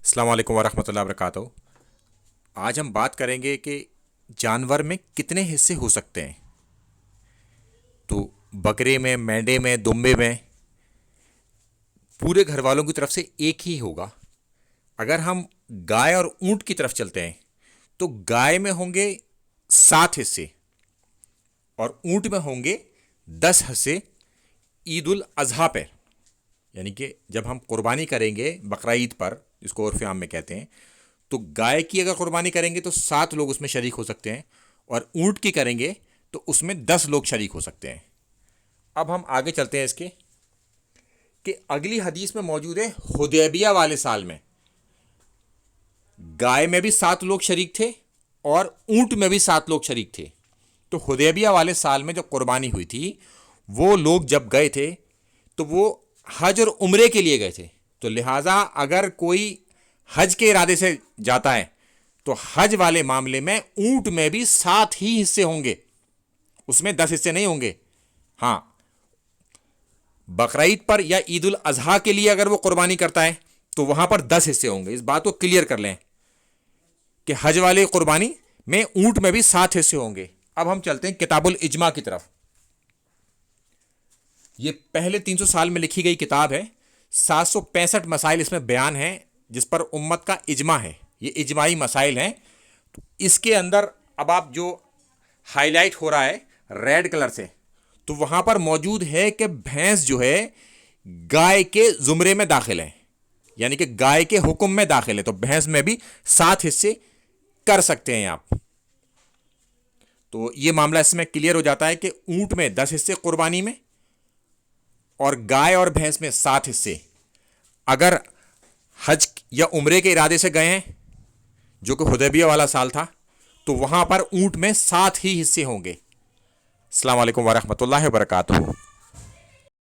السلام علیکم ورحمۃ اللہ وبرکاتہ۔ آج ہم بات کریں گے کہ جانور میں کتنے حصے ہو سکتے ہیں۔ تو بکرے میں، مینڈے میں، دمبے میں پورے گھر والوں کی طرف سے ایک ہی ہوگا۔ اگر ہم گائے اور اونٹ کی طرف چلتے ہیں تو گائے میں ہوں گے 7 حصے اور اونٹ میں ہوں گے 10 حصے عید الاضحیٰ پر، یعنی کہ جب ہم قربانی کریں گے بقرہ عید پر، جس کو عرف عام میں کہتے ہیں، تو گائے کی اگر قربانی کریں گے تو 7 لوگ اس میں شریک ہو سکتے ہیں، اور اونٹ کی کریں گے تو اس میں 10 لوگ شریک ہو سکتے ہیں۔ اب ہم آگے چلتے ہیں اس کے کہ اگلی حدیث میں موجود ہے حدیبیہ والے سال میں گائے میں بھی 7 لوگ شریک تھے اور اونٹ میں بھی 7 لوگ شریک تھے۔ تو حدیبیہ والے سال میں جو قربانی ہوئی تھی، وہ لوگ جب گئے تھے تو وہ حج اور عمرے کے لیے گئے تھے، تو لہٰذا اگر کوئی حج کے ارادے سے جاتا ہے تو حج والے معاملے میں اونٹ میں بھی 7 ہی حصے ہوں گے، اس میں 10 حصے نہیں ہوں گے۔ ہاں، بقرعید پر یا عید الاضحیٰ کے لیے اگر وہ قربانی کرتا ہے تو وہاں پر 10 حصے ہوں گے۔ اس بات کو کلیئر کر لیں کہ حج والے قربانی میں اونٹ میں بھی 7 حصے ہوں گے۔ اب ہم چلتے ہیں کتاب الاجماع کی طرف۔ یہ پہلے 300 سال میں لکھی گئی کتاب ہے، 765 مسائل اس میں بیان ہیں جس پر امت کا اجماع ہے، یہ اجماعی مسائل ہیں۔ تو اس کے اندر اب آپ جو ہائی لائٹ ہو رہا ہے ریڈ کلر سے، تو وہاں پر موجود ہے کہ بھینس جو ہے گائے کے زمرے میں داخل ہے، یعنی کہ گائے کے حکم میں داخل ہے، تو بھینس میں بھی 7 حصے کر سکتے ہیں آپ۔ تو یہ معاملہ اس میں کلیئر ہو جاتا ہے کہ اونٹ میں 10 حصے قربانی میں اور گائے اور بھینس میں 7 حصے۔ اگر حج یا عمرے کے ارادے سے گئے ہیں جو کہ حدیبیہ والا سال تھا، تو وہاں پر اونٹ میں 7 ہی حصے ہوں گے۔ السلام علیکم ورحمۃ اللہ وبرکاتہ۔